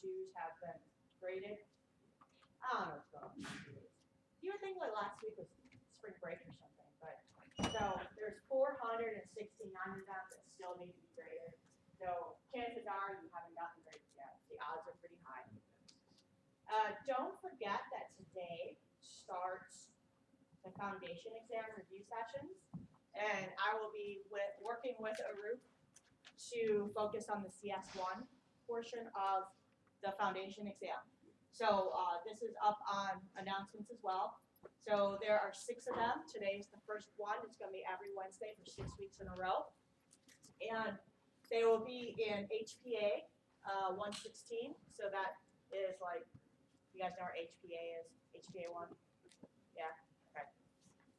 twos have been graded. I don't know what's going on. You would think like last week was spring break or something, but so there's 469 of them that still need to be graded. So chances are you haven't gotten graded yet. The odds are pretty high. Don't forget that today starts the foundation exam review sessions, and I will be working with Arup to focus on the CS1 portion of the foundation exam. So this is up on announcements as well. So there are 6 of them. Today is the first one. It's going to be every Wednesday for 6 weeks in a row. And they will be in HPA 116. So that is like, you guys know where HPA is? HPA 1? Yeah, okay.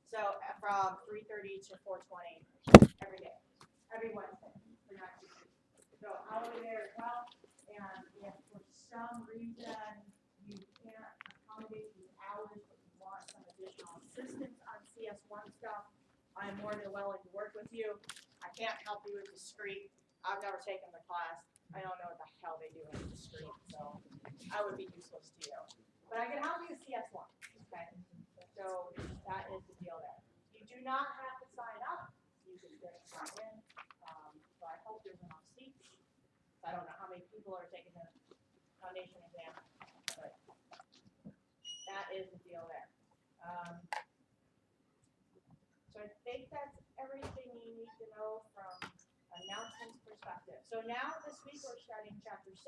So from 3:30 to 4:20 every day, every Wednesday for next week. So I'll be there as well. And if for some reason you can't accommodate these hours, but you want some additional assistance on CS1 stuff, I'm more than willing to work with you. I can't help you with discrete. I've never taken the class. I don't know what the hell they do in discrete, so I would be useless to you. But I can help you with CS1, okay? So that is the deal there. You do not have to sign up. You can just sign in. So I hope there's enough seats. I don't know how many people are taking the foundation exam, but that is the deal there. So I think that's everything you need to know from announcements perspective. So now this week we're starting chapter 6.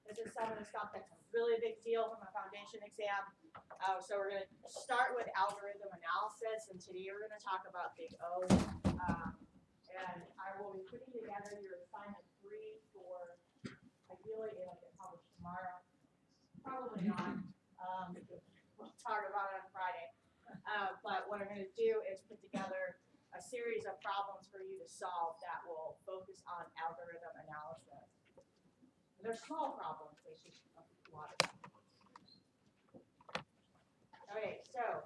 This is some of the stuff that's a really big deal from a foundation exam. So we're going to start with algorithm analysis, and today we're going to talk about big O. And I will be putting together your assignment 3 for, ideally it'll get published tomorrow. Probably not. We'll talk about it on Friday. But what I'm going to do is put together a series of problems for you to solve that will focus on algorithm analysis. They're small problems, there's just a lot of them. Okay, so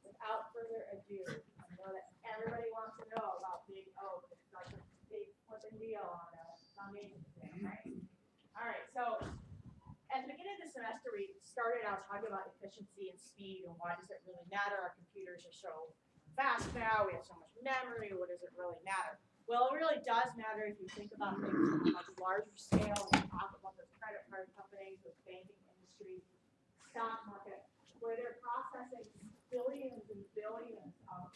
without further ado, I know that everybody wants to know about big O. It's like a big flipping deal on a foundation exam, right? All right, so at the beginning of the semester, we started out talking about efficiency and speed and why does it really matter? Our computers are so fast now, we have so much memory, what does it really matter? Well, it really does matter if you think about things on a much larger scale. We talk about those credit card companies, those banking industry, stock market, where they're processing billions and billions of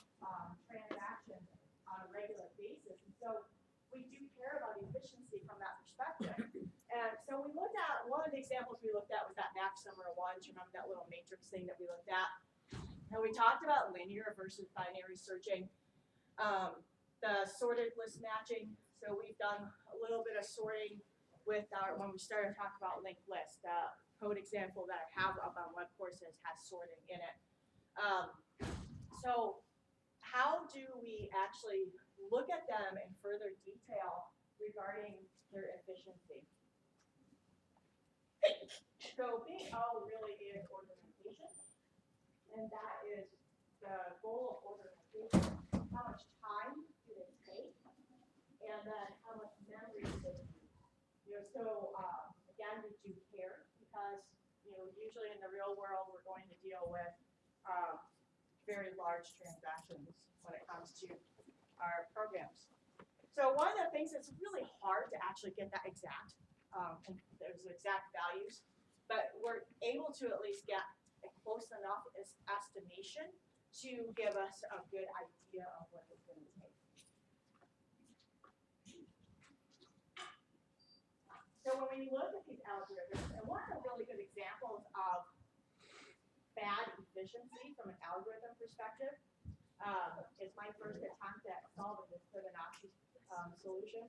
transactions on a regular basis. And so we do care about efficiency from that perspective. And so we looked at, one of the examples we looked at was that max number of ones. Remember that little matrix thing that we looked at? And we talked about linear versus binary searching. The sorted list matching. So we've done a little bit of sorting with our, when we started talking about linked lists. The code example that I have up on web courses has sorting in it. So how do we actually look at them in further detail regarding their efficiency? So big O really is organization, and that is the goal of organization. How much time do they take, and then how much memory do they use? So again, we do care because usually in the real world we're going to deal with very large transactions when it comes to our programs. So one of the things that's really hard to actually get that exact, there's exact values, but we're able to at least get a close enough estimation to give us a good idea of what it's going to take. So when we look at these algorithms, and one of the really good examples of bad efficiency from an algorithm perspective is my first attempt at solving this Fibonacci solution.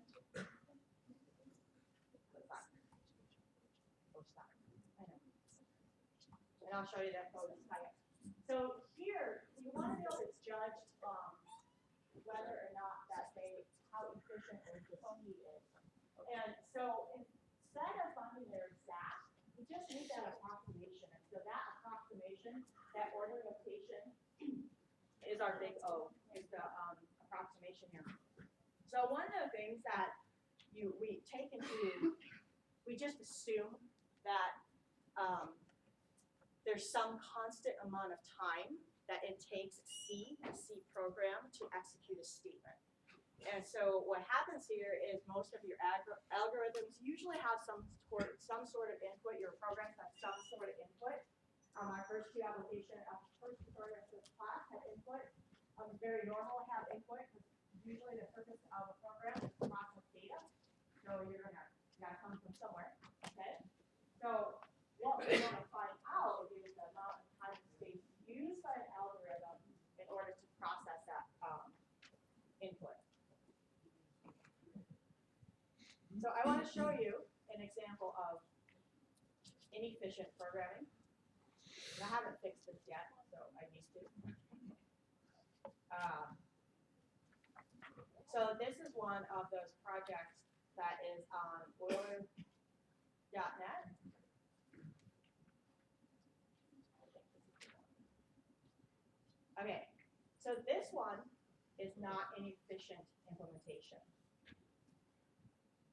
And I'll show you that code in a second. So here, you want to be able to judge whether or not that how efficient or the speed is. And so instead of finding their exact, we just need that approximation. And so that approximation, that order notation, is our big O, is the approximation here. So one of the things that we take into just assume that there's some constant amount of time that it takes a C program to execute a statement. And so what happens here is most of your algorithms usually have some sort of input. Your programs have some sort of input. Our first two programs in this class have input. Very normal to have input because usually the purpose of a program is to process data. So you're gotta come from somewhere. Okay. So what we want to find out is the amount of time and space used by an algorithm in order to process that input. So I want to show you an example of inefficient programming. And I haven't fixed this yet, so I need to. So this is one of those projects that is on Euler.net. Okay, so this one is not an efficient implementation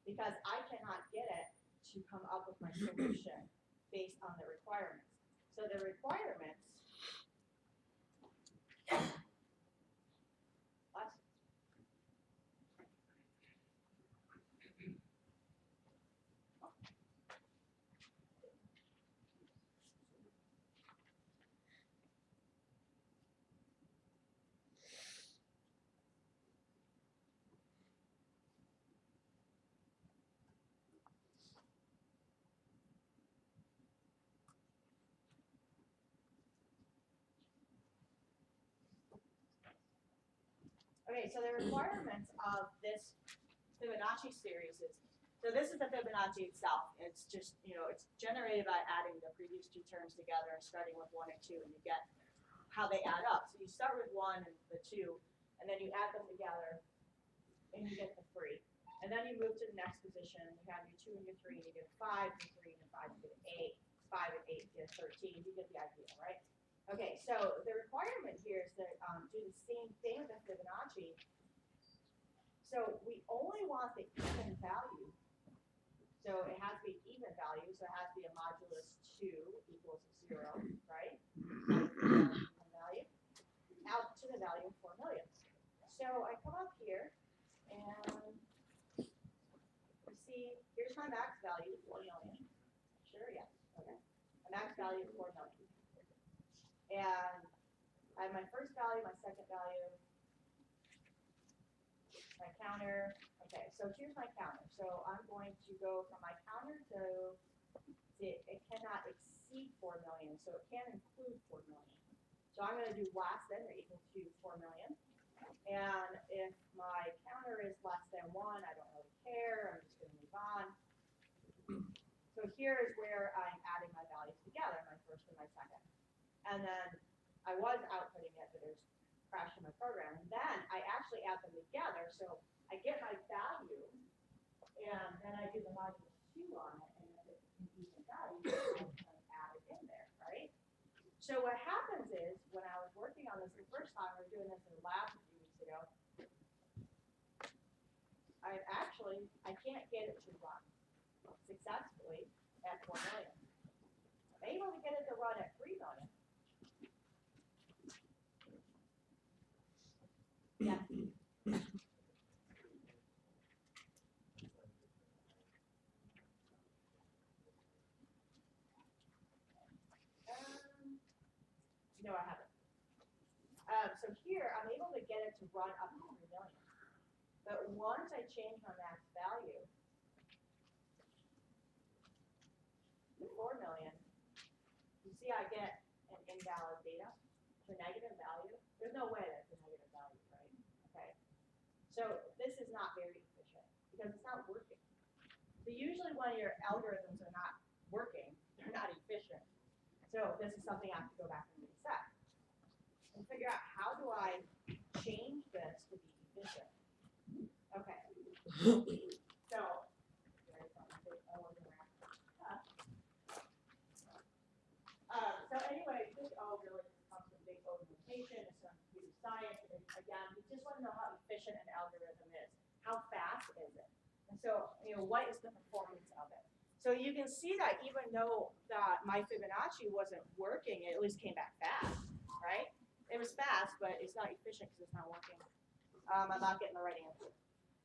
because I cannot get it to come up with my solution based on the requirements. So the requirements Okay, so the requirements of this Fibonacci series is, so this is the Fibonacci itself. It's just, it's generated by adding the previous two terms together and starting with 1 and 2, and you get how they add up. So you start with 1 and the 2, and then you add them together, and you get the 3. And then you move to the next position, and you have your 2 and your 3, and you get a 5, and 3 and 5, you get an 8, 5 and 8, you get 13. You get the idea, right? Okay, so the requirement here is to do the same thing with the Fibonacci. So we only want the even value. So it has to be even value, so it has to be a modulus 2 equals 0, right? Even value out to the value of 4 million. So I come up here and you see, here's my max value, 4 million. Sure, yes, okay. A max value of 4 million. And I have my first value, my second value, my counter. Okay, so here's my counter. So I'm going to go from my counter to, see, it cannot exceed 4 million, so it can include 4 million. So I'm going to do less than or equal to 4 million. And if my counter is less than 1, I don't really care. I'm just going to move on. So here is where I'm adding my values together, my first and my second. And then I was outputting it, but there's a crash in my program. And then I actually add them together. So I get my value, and then I do the modulus 2 on it, and if it's an even value, I can add it in there, right? So what happens is, when I was working on this the first time, we were doing this in the lab a few weeks ago, I can't get it to run successfully at 4 million. I'm able to get it to run at 3 million. Yeah. No, I haven't. So here, I'm able to get it to run up to 3 million. But once I change my max value to 4 million, you see I get an invalid data, to a negative value. There's no way that's a negative value, right? Okay. So this is not very efficient because it's not working. So usually when your algorithms are not working, they're not efficient. So this is something I have to go back and reset and figure out, how do I change this to be efficient? Okay. So anyway, big O really comes from big O notation. It's from computer science. And again, we just want to know how efficient an algorithm is. How fast is it? And so, what is the performance of it? So So you can see that even though that my Fibonacci wasn't working, it at least came back fast, right? It was fast, but it's not efficient because it's not working. I'm not getting the right answer.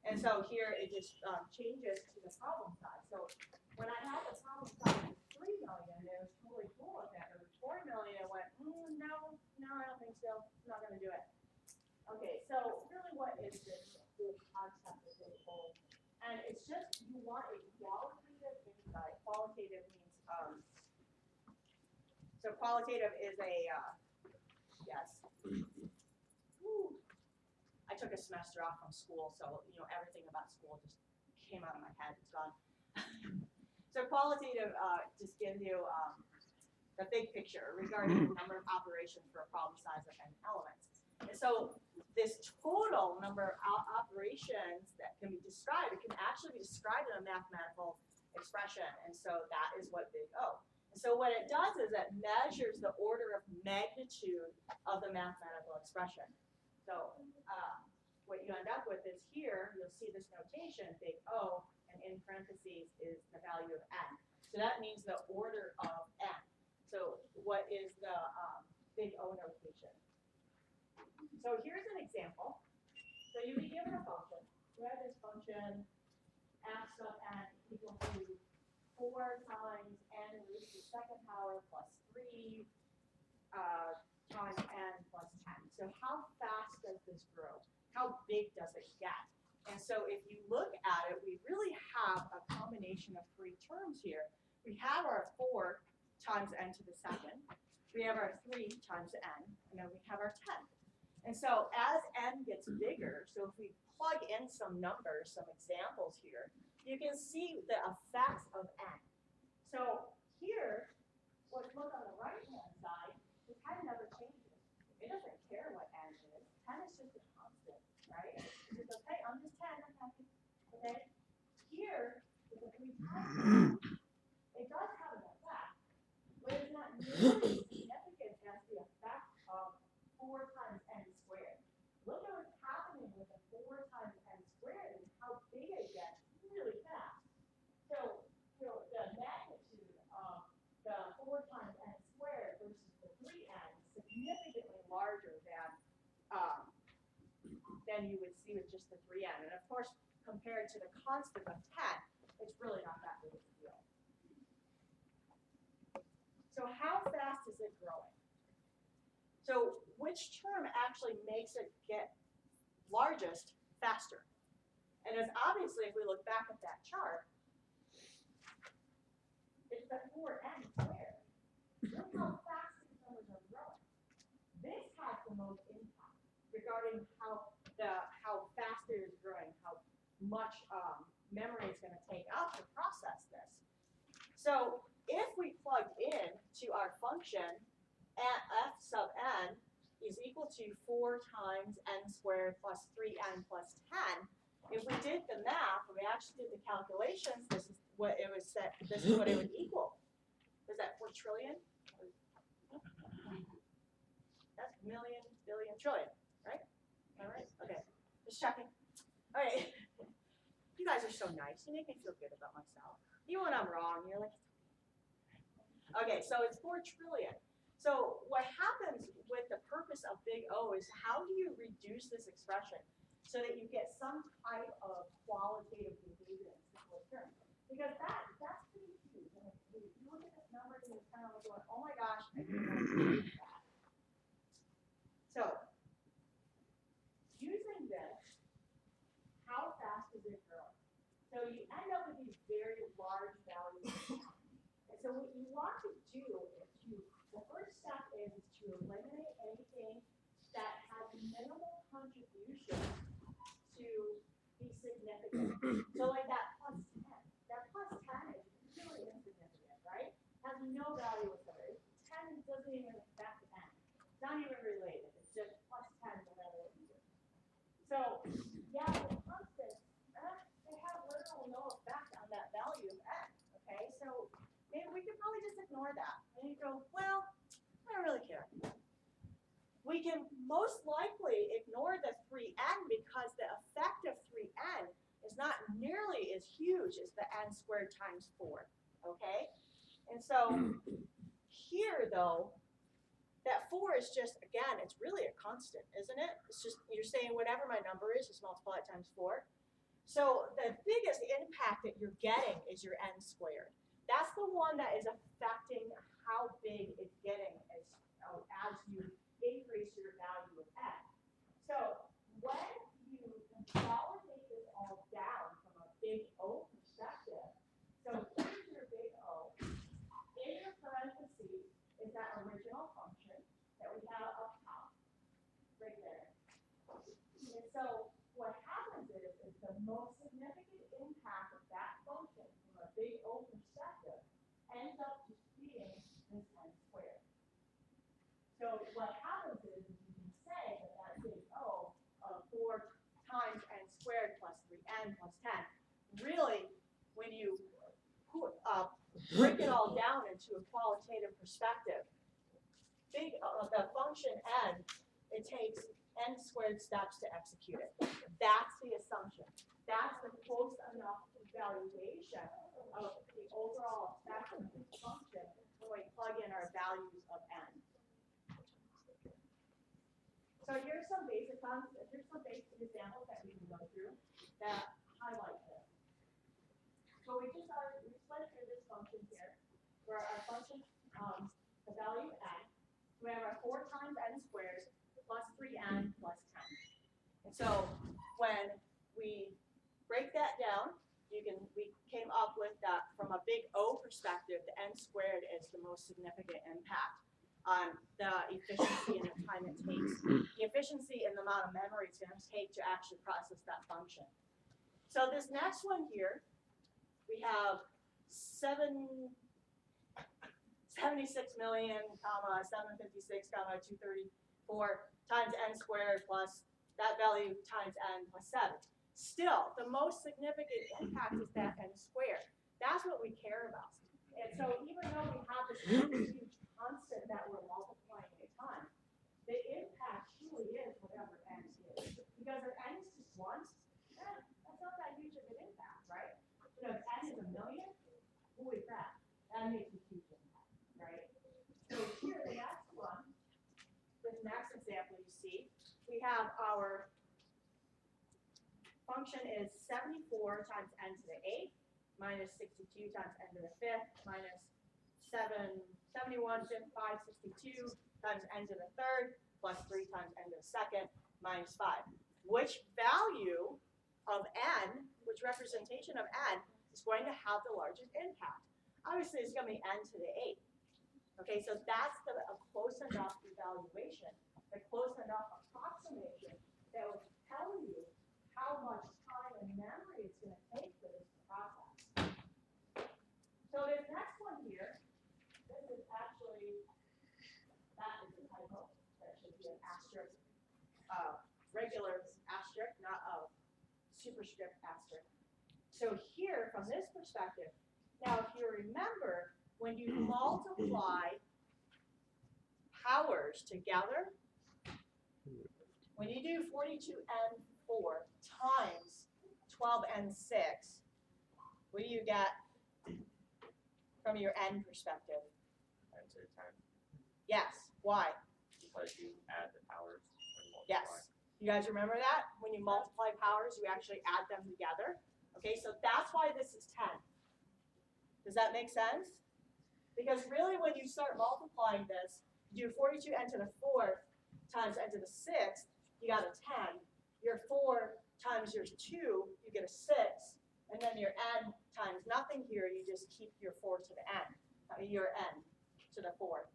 And so here it just changes to the problem size. So when I had the problem size of 3 million, it was totally cool with that. But with 4 million, it went, no, I don't think so. I'm not going to do it. Okay, so really what is this whole concept of this whole? And it's just you want a qualitative insight. Qualitative means, so qualitative is a, yes. Woo. I took a semester off from school, so everything about school just came out of my head. It's gone. So qualitative just gives you the big picture regarding the number of operations for a problem size of n elements. And so this total number of operations that can be described, it can actually be described in a mathematical expression. And so that is what big O. And so what it does is it measures the order of magnitude of the mathematical expression. So what you end up with is here, you'll see this notation, big O, and in parentheses is the value of n. So that means the order of n. So what is the big O notation? So here's an example. So you be given a function. You have this function f sub n equal to 4 times n raised to the second power plus 3 times n plus 10. So how fast does this grow? How big does it get? And so if you look at it, we really have a combination of 3 terms here. We have our 4 times n to the second. We have our 3 times n, and then we have our 10. And so as n gets bigger, so if we plug in some numbers, some examples here, you can see the effects of n. So here, let's look on the right-hand side, the 10 never changes. It doesn't care what n is. 10 is just a constant, right? It's just, okay, I'm just 10, I'm happy. Okay? Here, with the 3 times, it does have an effect, but it's not nearly significant as the effect of 4 times n squared. Look at what's happening with the 4 times n squared and how big it gets really fast. So, the magnitude of the 4 times n squared versus the 3n is significantly larger than you would see with just the 3n. And of course, compared to the constant of 10, it's really not that big of a deal. So how fast is it growing? So which term actually makes it get largest faster? And as obviously, if we look back at that chart, it's the 4n squared. Look how fast these numbers are growing. This has the most impact regarding how fast it is growing, how much memory it's going to take up to process this. So if we plug in to our function at f sub n is equal to 4 times n squared plus 3n plus 10, if we did the math, and we actually did the calculations, this is what it was set. This is what it would equal. Is that 4 trillion? That's million, billion, trillion, right? All right. Okay. Just checking. Okay. You guys are so nice. You make me feel good about myself. Even when I'm wrong, you're like. Okay. So it's 4 trillion. So what happens with the purpose of big O is how do you reduce this expression so that you get some type of qualitative behavior in simple terms? Because that's pretty huge. And if you look at this number and you're kind of like going, oh my gosh, I didn't know that. So using this, how fast is it growing? So you end up with these very large values. And so what you want to do is the first step is to eliminate anything that has minimal contribution to be significant. So like that plus 10. That plus 10 is really insignificant, right? Has no value whatsoever. 10 doesn't even affect n. It's not even related. It's just plus 10 no matter what you do. So yeah, the constants, they have literally no effect on that value of n. Okay, so maybe we could probably just ignore that. And you go, well, I don't really care. We can most likely ignore the 3n because the effect of 3n is not nearly as huge as the n squared times 4. okay? And so here, though, that 4 is just, again, it's really a constant, isn't it? It's just, you're saying whatever my number is, just multiply it times 4. So the biggest impact that you're getting is your n squared. That's the one that is affecting how big it's getting as you increase your value of n. So when you consolidate this all down from a big O perspective, so here's your big O. In your parentheses is that original function that we have up top, right there. And so what happens is the most significant impact of that function from a big O perspective ends up just being this n squared. So what happens is you can say that that big O of 4 times n squared plus 3n plus 10, really, when you break it all down into a qualitative perspective, the function n, it takes n squared steps to execute it. That's the assumption. That's the close enough evaluation of the overall effect of this function when we plug in our values of n. So here's some basic examples that we can go through that highlight this. So we went through this function here, where our function, the value of n, we have our 4 times n squared plus 3n plus 10. And so when we break that down, we came up with that from a big O perspective, the n squared is the most significant impact on the efficiency and the time it takes, the efficiency and the amount of memory it's going to take to actually process that function. So this next one here, we have 76 million, 756, 234 times n squared plus that value times n plus 7. Still, the most significant impact is that n squared. That's what we care about. And so even though we have this huge constant that we're multiplying at a time, the impact truly is whatever n is. Because if n is just 1, that's not that huge of an impact, right? But if n is a million, holy crap, that makes a huge impact, right? So here, the next one, this next example you see, we have our function is 74 times n to the 8th minus 62 times n to the 5th minus 71, 562 times n to the 3rd plus 3 times n to the 2nd minus 5. Which value of n, which representation of n, is going to have the largest impact? Obviously, it's going to be n to the 8th. Okay, so that's a close enough evaluation, a close enough approximation that will tell you how much time and memory it's going to take for this process. So this next one here, this is actually, that is a typo. That should be an asterisk, regular asterisk, not a superscript asterisk. So here, from this perspective, now if you remember, when you multiply powers together, when you do 42n4 times 12n6, what do you get from your n perspective? N to the 10. Yes. Why? Because you add the powers and multiply. Yes. You guys remember that? When you multiply powers, you actually add them together. Okay, so that's why this is 10. Does that make sense? Because really when you start multiplying this, you do 42n to the 4th times n to the 6th, you got a 10. Your 4 times your 2, you get a 6. And then your n times nothing here, you just keep your 4 to the n, your n to the 4.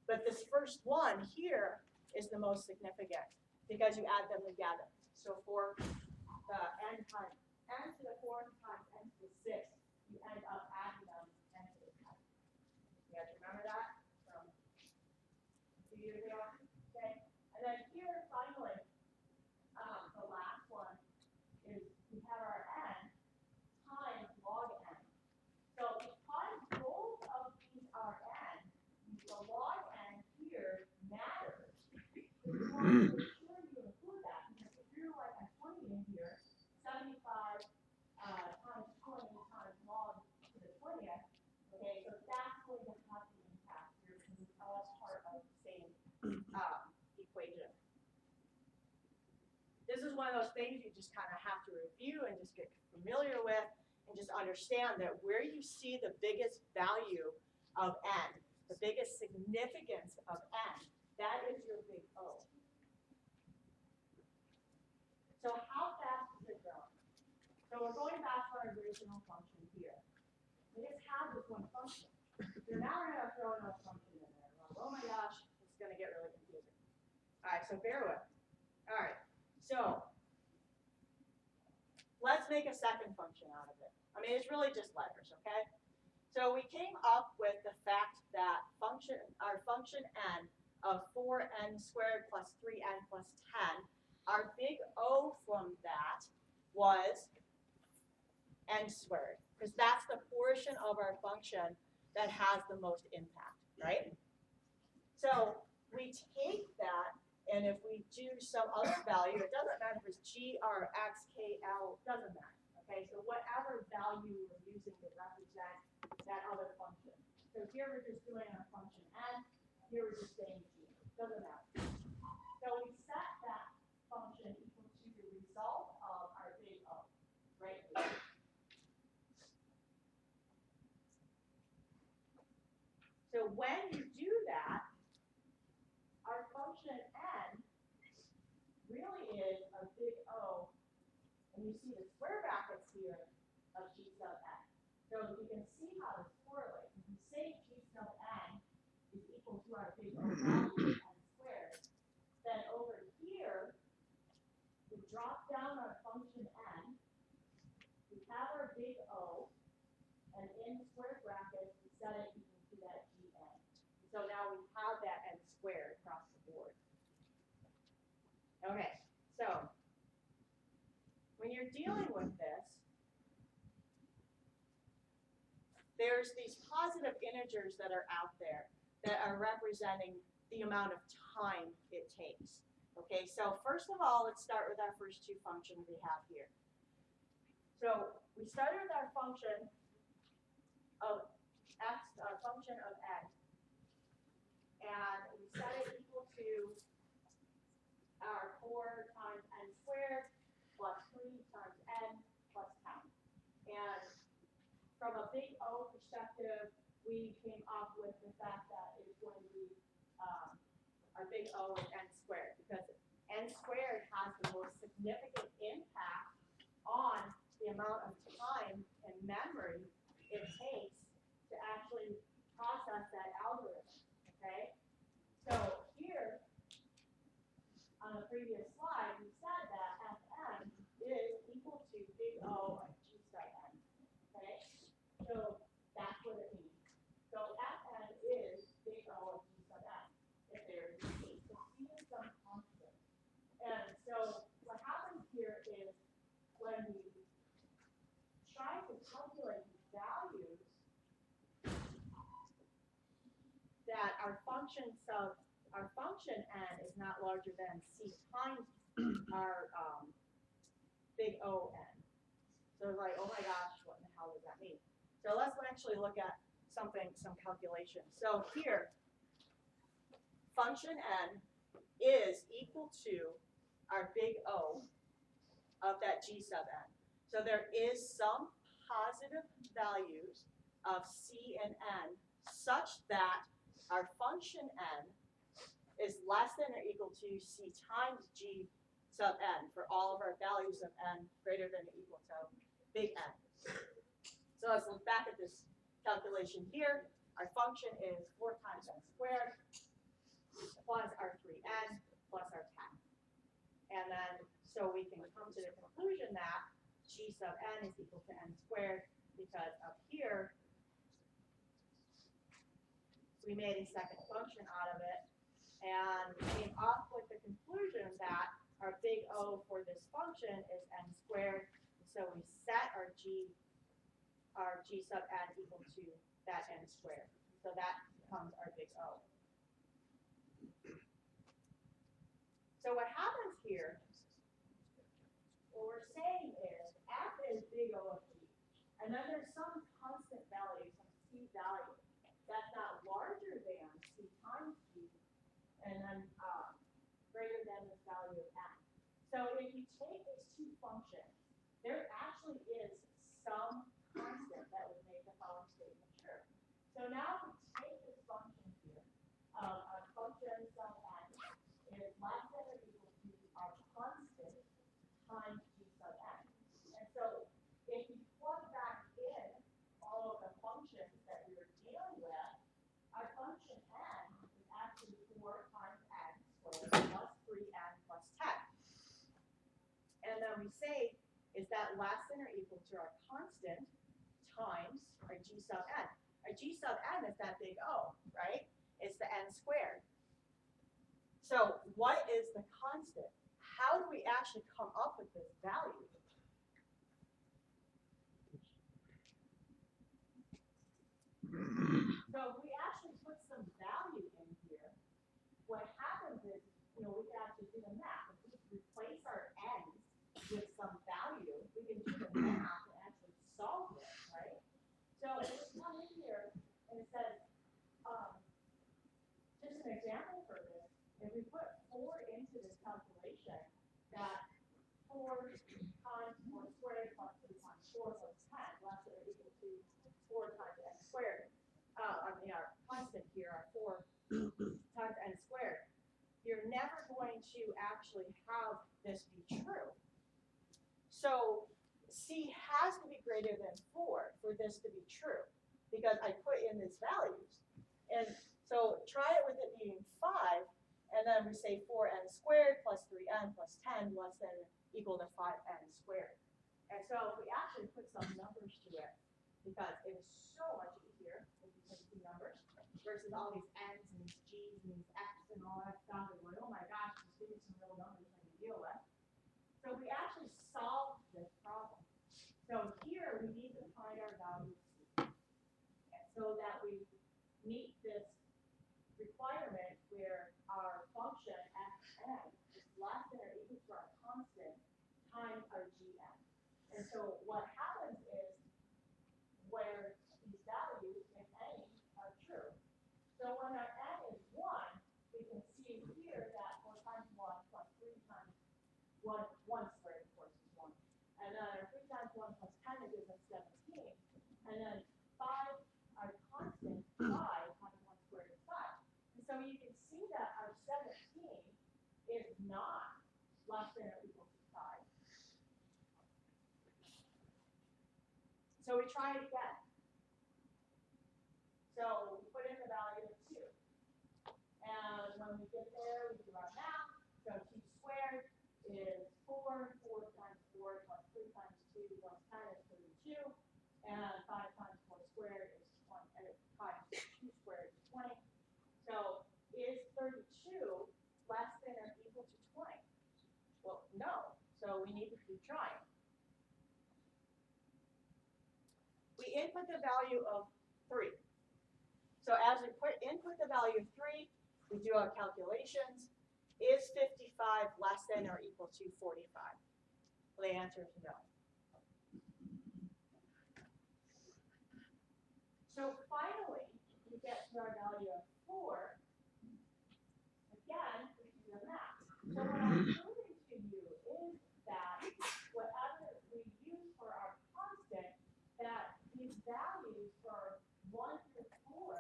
But this first one here is the most significant because you add them together. So for the n times n to the 4th times n to the 6th, you end up adding them n to the 10. You guys remember that from 2 years ago? Okay. And then here, finally, the last one is we have our n times log n. So because both of these are n, the log n here matters. So you want to make sure you include that because if you're like a 20 in here, 75 times 20 times log to the 20th, going to have the impact here because it's all part of the same equation. This is one of those things you just kind of have to review and just get familiar with and just understand that where you see the biggest value of n, the biggest significance of n, that is your big O. So how fast is it growing? So we're going back to our original function here. We just have this one function. So now we're going to throw another function in there. Well, oh my gosh, it's going to get really confusing. All right, so bear with. All right, so let's make a second function out of it. I mean, it's really just letters, okay? So we came up with the fact that our function n of 4n squared plus 3n plus 10, our big O from that was n squared, because that's the portion of our function that has the most impact, right? So we take that, and if we do some other value, it doesn't matter if it's g, r, x, k, l, doesn't matter, okay? So whatever value we're using to represent that other function. So here we're just doing our function n, here we're just saying g, doesn't matter. So we set that function equal to the result of our big O, right here. So when you do that, our function n really is a big O, and you see the square brackets here of g sub n. So you can see how this correlates. If you say g sub n is equal to our big O value n squared, then over here, we drop down our function n, we have our big O, and in square brackets, we set it equal to that gn. So now we have that n squared across the board. Okay, so when you're dealing with this, there's these positive integers that are out there that are representing the amount of time it takes. Okay, so first of all, let's start with our first two functions we have here. So we started with our function of x, our function of n, and we set it equal to our 4 times n squared plus 3 times n plus 10. And from a big O perspective, we came up with the fact that it's going to be our big O is n squared, because n squared has the most significant impact on the amount of time and memory it takes to actually process that algorithm, okay? So here, on the previous slide, we said that Fn is equal to big O of g sub n, okay? So that's what it means. So Fn is big O of g sub n, if there is a c. So c is some constant. And so what happens here is when we try to calculate these values, that our function n is not larger than c times our big O n. So it's like, oh my gosh, what in the hell does that mean? So let's actually look at some calculations. So here, function n is equal to our big O of that g sub n. So there is some positive values of c and n such that our function n is less than or equal to c times g sub n for all of our values of n greater than or equal to big N. So let's look back at this calculation here. Our function is 4 times n squared plus our 3n plus our 10. And then, so we can come to the conclusion that g sub n is equal to n squared, because up here, we made a second function out of it, and came up with the conclusion that our big O for this function is n squared. So we set our g sub n equal to that n squared. So that becomes our big O. So what happens here, what we're saying is f is big O of g, and then there's some constant value, some c value, that's So if you take these two functions, there actually is some constant that would make the following statement true. So now if we take this function here, our function sum n is less than or equal to our constant times g sub n. And so if you plug back in all of the functions that we were dealing with, our function n is actually 4 times n squared plus 3n plus 10. And then we say, is that less than or equal to our constant times our g sub n? Our g sub n is that big O, right? It's the n squared. So what is the constant? How do we actually come up with this value? So if we actually put some value in here, what happens is, we can actually do the math. If we replace our n's with some value, we can do the math and actually solve this, right? So if we come in here and it says, just an example for this, if we put 4 into this calculation, that 4 times 4 squared plus 3 times 4 plus 10, less than or equal to 4 times n squared. Our constant here, our 4 times n squared. You're never going to actually have this be true. So C has to be greater than 4 for this to be true, because I put in these values. And so try it with it being 5, and then we say 4n squared plus 3n plus 10 less than or equal to 5n squared. And so if we actually put some numbers to it, because it is so much easier if you put 2 numbers versus all these n's and these g's and these x's and all that stuff. And like, oh my gosh, just give me some real numbers I can deal with. So we actually solved this problem. So here we need to find our value c, so that we meet this requirement where our function fn is less than or equal to our constant times our gn. And so what happens is, where these values, if any, are true. So when our n is 1, we can see here that 4 times 1 plus 3 times 1 squared, of course, is 1. And then our 3 times 1 plus 10 gives us 17. And then 5, our constant, 5 times 1 squared is 5. And so you can see that our 17 is not less than or equal to 5. So we try it again. So we put in the value of 2. And when we get there, we do our math. So t squared is 4. 4 times 4 plus 3 times 2 plus 10 is 32. And 5 times 4 squared is 20. And 5 times 2 squared is 20. So is 32 less than or equal to 20? Well, no. So we need to keep trying. We input the value of 3. So as we input the value of 3, we do our calculations. Is 55 less than or equal to 45? Well, the answer is no. So finally, we get to our value of 4. Again, we do the math. So what I'm proving to you is that whatever we use for our constant, that these values for 1 through 4,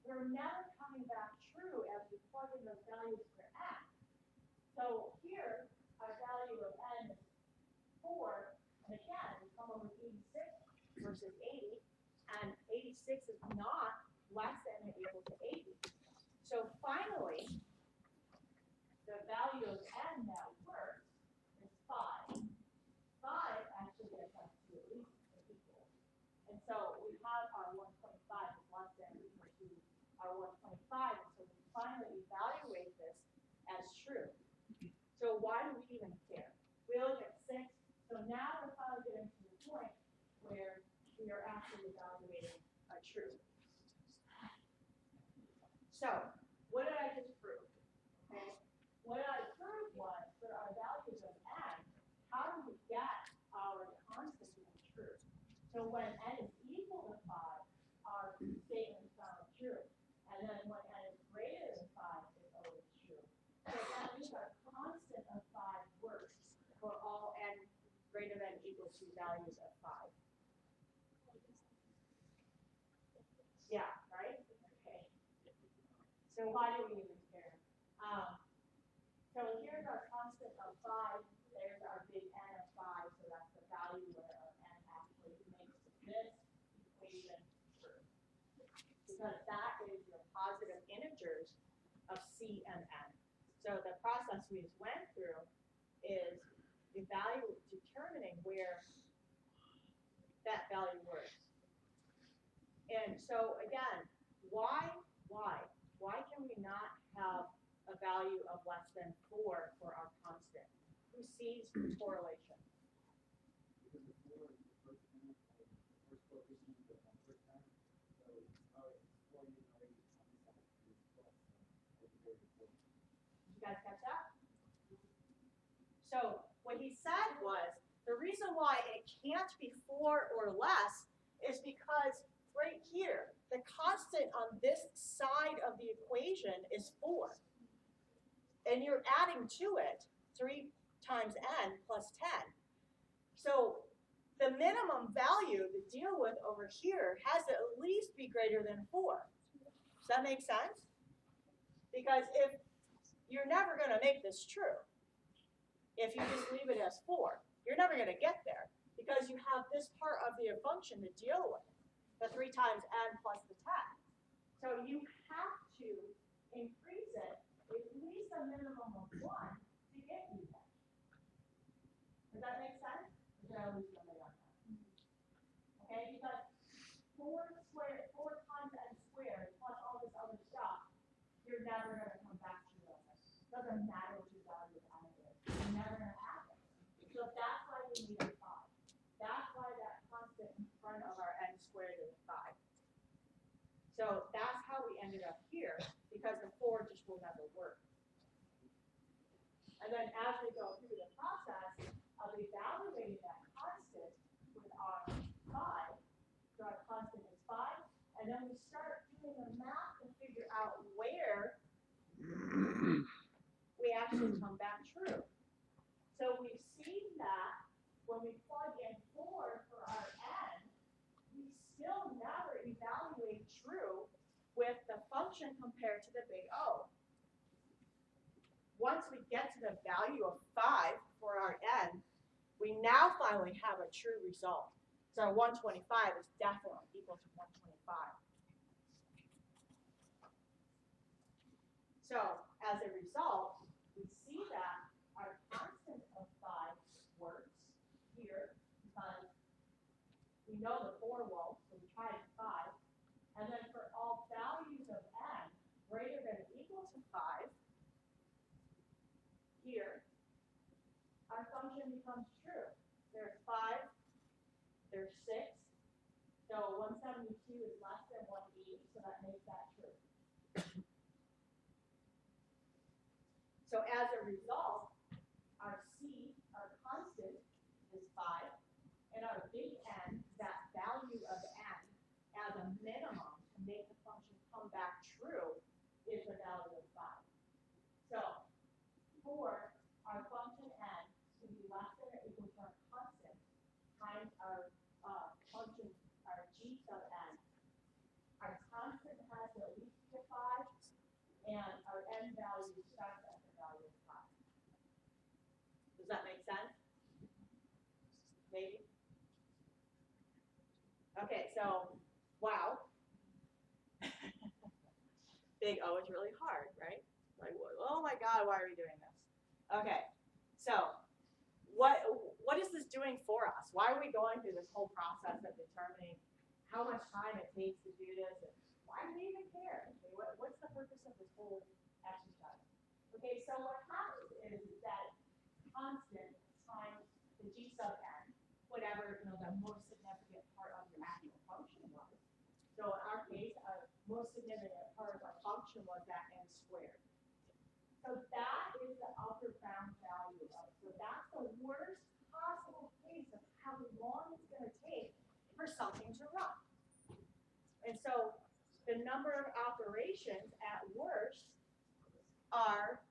they're never coming back true as we plug in those values for n. So here, our value of n is 4, and again, we come up with 86 versus 80, and 86 is not less than or equal to 80. So finally, the value of n that works is 5. 5 actually gets us to at least equal. And so we have our 125 is less than or equal to our 125, and so we finally evaluate this as true. So why do we even care? We look at 6, so now we're finally getting to the point where we are actually evaluating a true. So what did I just prove? Okay. What I proved was, for our values of n, how do we get our constant to be true? So when n is equal to 5, our statement is found true. And then when n is greater than 5, it's always true. So that means our constant of 5 works values of 5. Yeah, right? Okay. So why do we even care? So here's our constant of 5. There's our big N of 5. So that's the value where our N actually makes this equation true. Because that is your positive integers of C and N. So the process we just went through is determining where that value works. And so again, why can we not have a value of less than 4 for our constant? Who sees the correlation? Did you guys catch that? So what he said was, the reason why it can't be 4 or less is because right here, the constant on this side of the equation is 4. And you're adding to it 3 times n plus 10. So the minimum value to deal with over here has to at least be greater than 4. Does that make sense? Because if you're never going to make this true, if you just leave it as 4, you're never going to get there because you have this part of the function to deal with, the 3 times n plus the 10. So you have to increase it at least a minimum of 1 to get you there. Does that make sense? Or did I lose somebody on that? Okay, because 4 times n squared plus all this other stuff, you're never going to come back to this. It doesn't matter what your value of n is. You're never going to have it. So that's why we need a 5. That's why that constant in front of our n squared is 5. So that's how we ended up here, because the 4 just will never work. And then as we go through the process of evaluating that constant with our 5, so our constant is 5, and then we start doing the math to figure out where we actually come back true. So we've seen that when we plug in 4 for our n, we still never evaluate true with the function compared to the big O. Once we get to the value of 5 for our n, we now finally have a true result. So our 125 is definitely equal to 125. So as a result, we see that our constant of 5 works here because we know the 4 won't, so we tried 5. And then for all values of n greater than or equal to 5, here, our function becomes true. There's 5, there's 6, so 172 is less than 180, so that makes that true. So as a result, our C, our constant, is 5, and our big N, that value of n, as a minimum to make the function come back true, is the value of 5. So for our function n to be less than or equal to our constant times our function, our g sub n, our constant has to at least be a 5, and our n value starts at the value of 5. Does that make sense? Maybe? Okay, so, wow. Big O is really hard, right? Like, oh my God, why are we doing this? Okay, so what is this doing for us? Why are we going through this whole process of determining how much time it takes to do this? And why do we even care? Okay, what's the purpose of this whole exercise? Okay, so what happens is that constant times the g sub n, whatever the most significant part of your actual function was. So in our case, our most significant part of our function was that n squared. So that is the upper bound value of it. So that's the worst possible case of how long it's going to take for something to run. And so the number of operations at worst are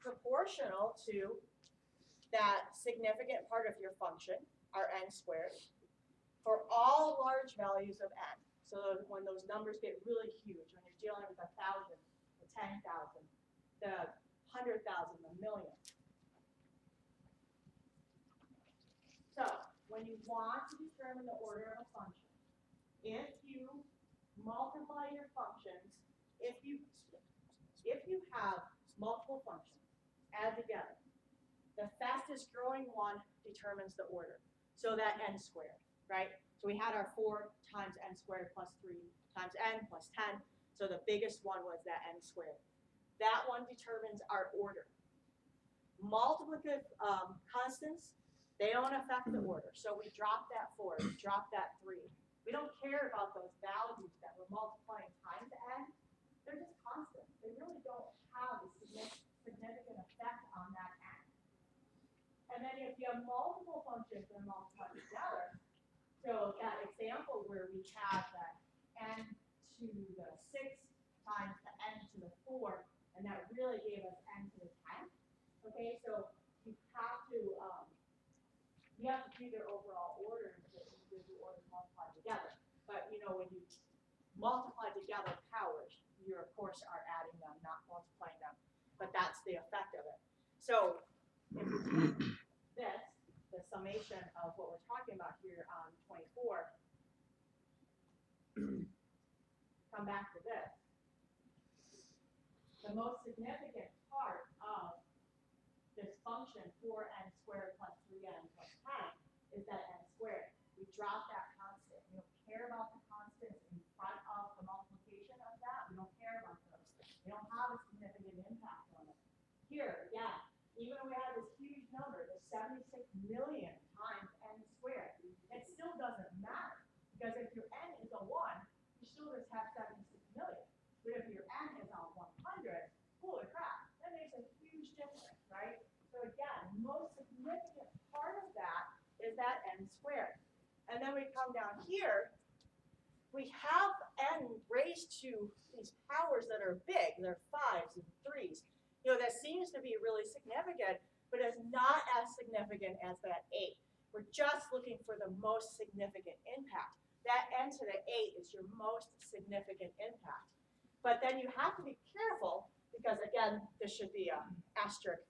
proportional to that significant part of your function our n squared, for all large values of n. So when those numbers get really huge, when you're dealing with 1,000, the 10,000, the 100,000, the million. So when you want to determine the order of a function, if you multiply your functions, if you have multiple functions add together, the fastest growing one determines the order. So that n squared, right? So we had our 4 times n squared plus 3 times n plus 10. So the biggest one was that n squared. That one determines our order. Multiplicative constants, they don't affect the order. So we drop that 4, we drop that 3. We don't care about those values that we're multiplying times n. They're just constant. They really don't have a significant effect on that n. And then if you have multiple functions that multiply together, so that example where we have that n to the 6 times the n to the 4, and that really gave us n to the 10. Okay, so you have to do their overall order and the individual orders multiply together. But you know, when you multiply together powers, you of course are adding them, not multiplying them. But that's the effect of it. So if you take this, the summation of what we're talking about here on 24, come back to this. The most significant part of this function 4n squared plus 3n plus 10 is that n squared. We drop that constant. We don't care about the constants in front of the multiplication of that. We don't care about those. They don't have a significant impact on it. Here, again, even though we have this huge number, the 76 million times n squared, it still doesn't matter. Because if your n is a 1, you still just have 76 million. But if your n is on 100, holy crap, that makes a huge difference, right? So again, most significant part of that is that n squared. And then we come down here, we have n raised to these powers that are big. They're 5s and 3s. You know, that seems to be really significant, but it's not as significant as that 8. We're just looking for the most significant impact. That n to the 8 is your most significant impact. But then you have to be careful because, again, this should be an asterisk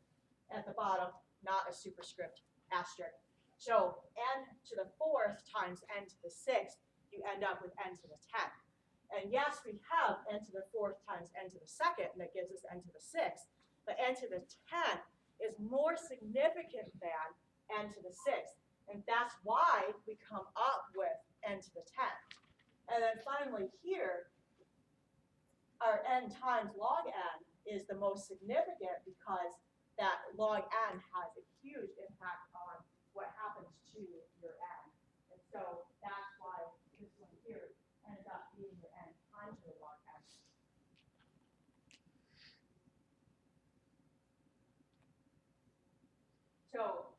at the bottom, not a superscript asterisk. So n to the 4th times n to the 6th, you end up with n to the 10th. And yes, we have n to the 4th times n to the 2nd, and that gives us n to the 6th. But n to the 10th is more significant than n to the 6th. And that's why we come up with n to the 10th. And then finally here, our n times log n is the most significant because that log n has a huge impact on what happens to your n. And so that's why this one here ends up being your n times your log n. So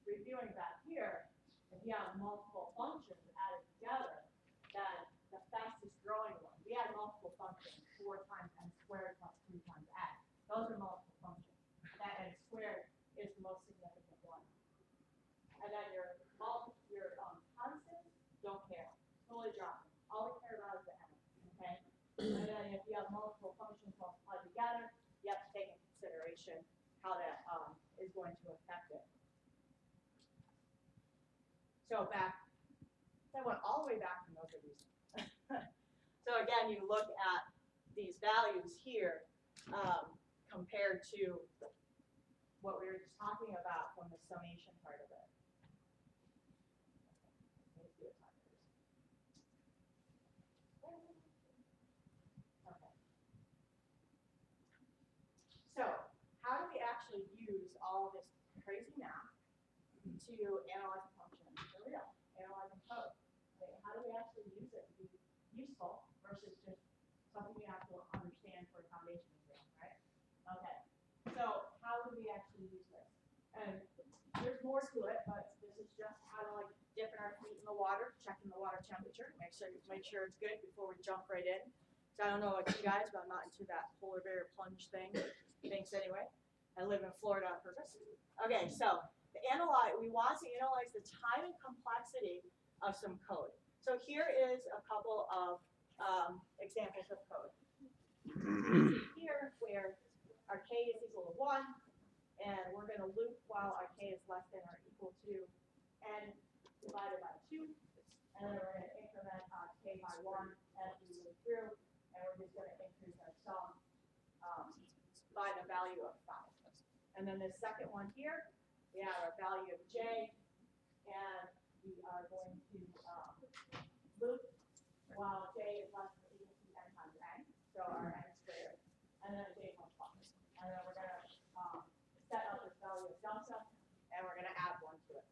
reviewing back here, if you have multiple functions added together, then the fastest growing one, we had multiple functions, 4 times n squared plus 3 times n. Those are multiple functions. That n squared is the most significant one. And then your constants, don't care. Totally drop them. All we care about is the n, okay? And then if you have multiple functions multiplied together, you have to take into consideration how that is going to affect it. So I went all the way back to no good reason. So again, you look at these values here compared to what we were just talking about from the summation part of it. Okay. So how do we actually use all this crazy math to analyze a function? Here we go, analyzing code. Okay, how do we actually use it to be useful versus just something we have to understand for a foundation exam, right? Okay, so how do we actually use this? And there's more to it, but this is just how to like dipping our feet in the water, checking the water temperature, make sure it's good before we jump right in. So I don't know about you guys, but I'm not into that polar bear plunge thing. Thanks anyway. I live in Florida on purpose. Okay, so we want to analyze the time and complexity of some code. So here is a couple of examples of code. Here, where our k is equal to 1, and we're going to loop while our k is less than or equal to n divided by 2, and then we're going to increment k by 1 as we move through, and we're just going to increase our sum by the value of 5. And then the second one here, we have our value of j, and we are going to loop while j is less than or equal to n times n, so our n squared, and then j plus 1. And then we're going to set up this value of delta, and we're going to add 1 to it.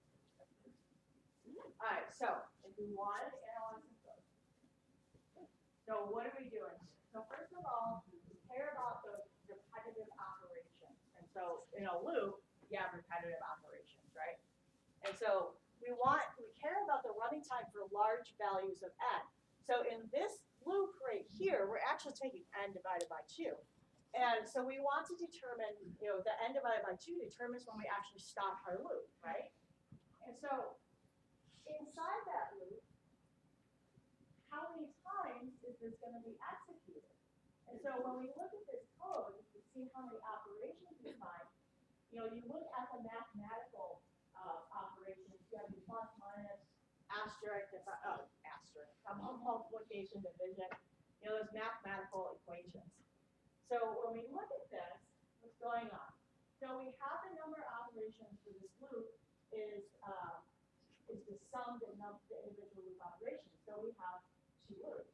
All right, so if we wanted to analyze some code, so what are we doing? So first of all, we care about the repetitive operations. And so in a loop, you have repetitive operations, right? And so we care about the running time for large values of n. So in this loop right here, we're actually taking n divided by 2. And so we want to determine, the n divided by 2 determines when we actually stop our loop, right? And so inside that loop, how many times is this going to be executed? And so when we look at this code, to see how many operations we find, you look at the mathematical operations. You have the plus, minus, asterisk, multiplication, division, those mathematical equations. So when we look at this, what's going on? So we have the number of operations for this loop is the sum of the individual loop operations. So we have 2 loops.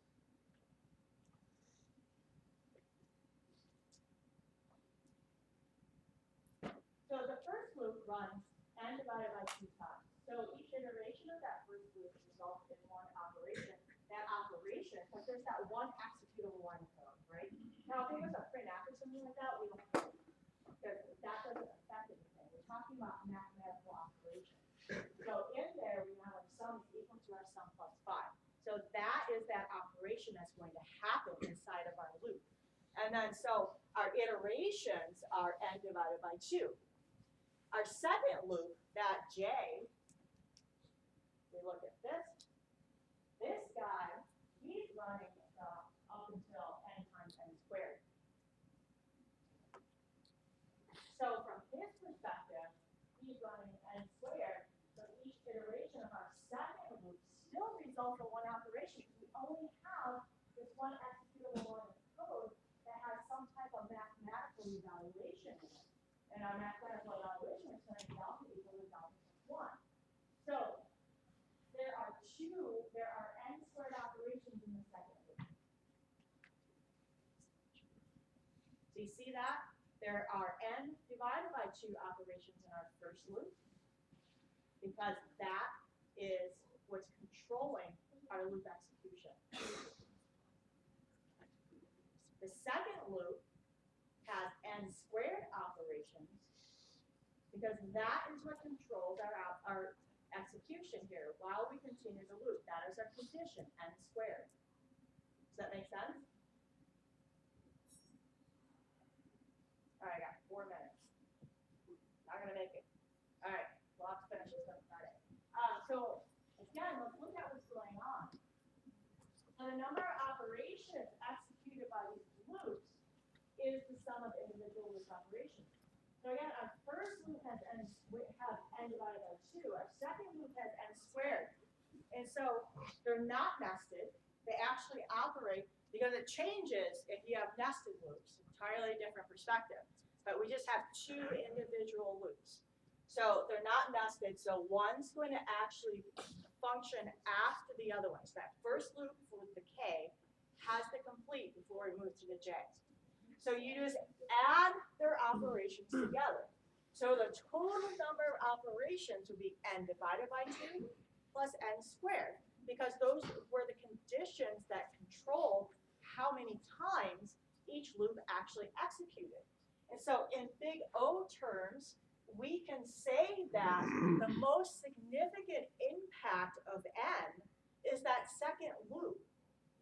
So the first loop runs n divided by 2 times. So each iteration of that first loop results in 1 operation. That operation, because there's that one executable line of code, right? Now, if it was a printf or something like that, we don't care. Because that doesn't affect anything. We're talking about mathematical operations. So in there, we have our sum is equal to our sum plus 5. So that is that operation that's going to happen inside of our loop. And then, so our iterations are n divided by 2. Our second loop, that j, we look at this. This guy, he's running up until n times n squared. So from his perspective, he's running n squared. So each iteration of our second loop still results in 1 operation. We only have this one executable line of code that has some type of mathematical evaluation in it. And our mathematical evaluation is going to be delta equal to delta plus 1. So there are n squared operations in the second loop. So you see that? There are n divided by 2 operations in our first loop, because that is what's controlling our loop execution. The second loop has n squared operations, because that is what controls our execution here while we continue the loop. That is our condition, n squared. Does that make sense? All right, I got 4 minutes. Not going to make it. All right, we'll have to finish this on Friday. So again, let's look at what's going on. So the number of operations executed by these loops is the sum of individual loop operations. So again, our first loop has n divided by 2. Our second loop has n squared. And so they're not nested. They actually operate because it changes if you have nested loops. Entirely different perspective. But we just have 2 individual loops. So they're not nested. So one's going to actually function after the other one. So that first loop with the k has to complete before we move to the j. So you just add their operations together. So the total number of operations would be n divided by 2 plus n squared, because those were the conditions that control how many times each loop actually executed. And so in big O terms, we can say that the most significant impact of n is that second loop,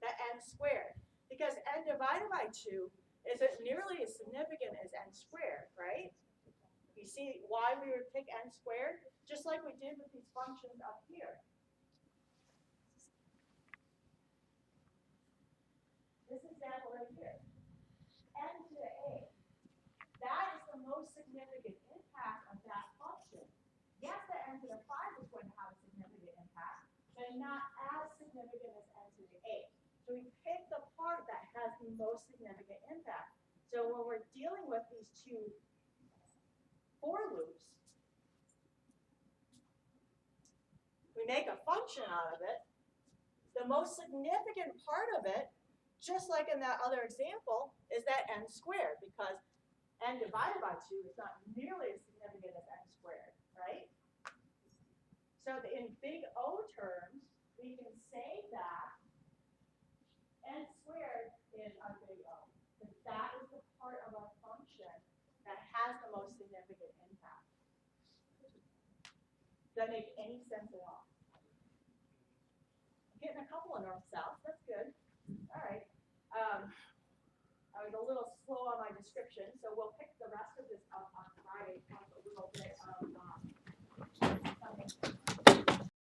that n squared, because n divided by 2 isn't nearly as significant as n squared, right? You see why we would pick n squared? Just like we did with these functions up here. This example right here, n to the a. That is the most significant impact of that function. Yes, the n to the 5 is going to have a significant impact, but not as significant as n to the a. So we pick the part that has the most significant impact. So when we're dealing with these two for loops, we make a function out of it. The most significant part of it, just like in that other example, is that n squared, because n divided by 2 is not nearly as significant as n squared, right? So in big O terms, we can say that n squared is our big O. That is the part of our function that has the most significant impact. Does that make any sense at all? I'm getting a couple of north-south. That's good. All right. I was a little slow on my description, so we'll pick the rest of this up on Friday. Talk a little bit of something.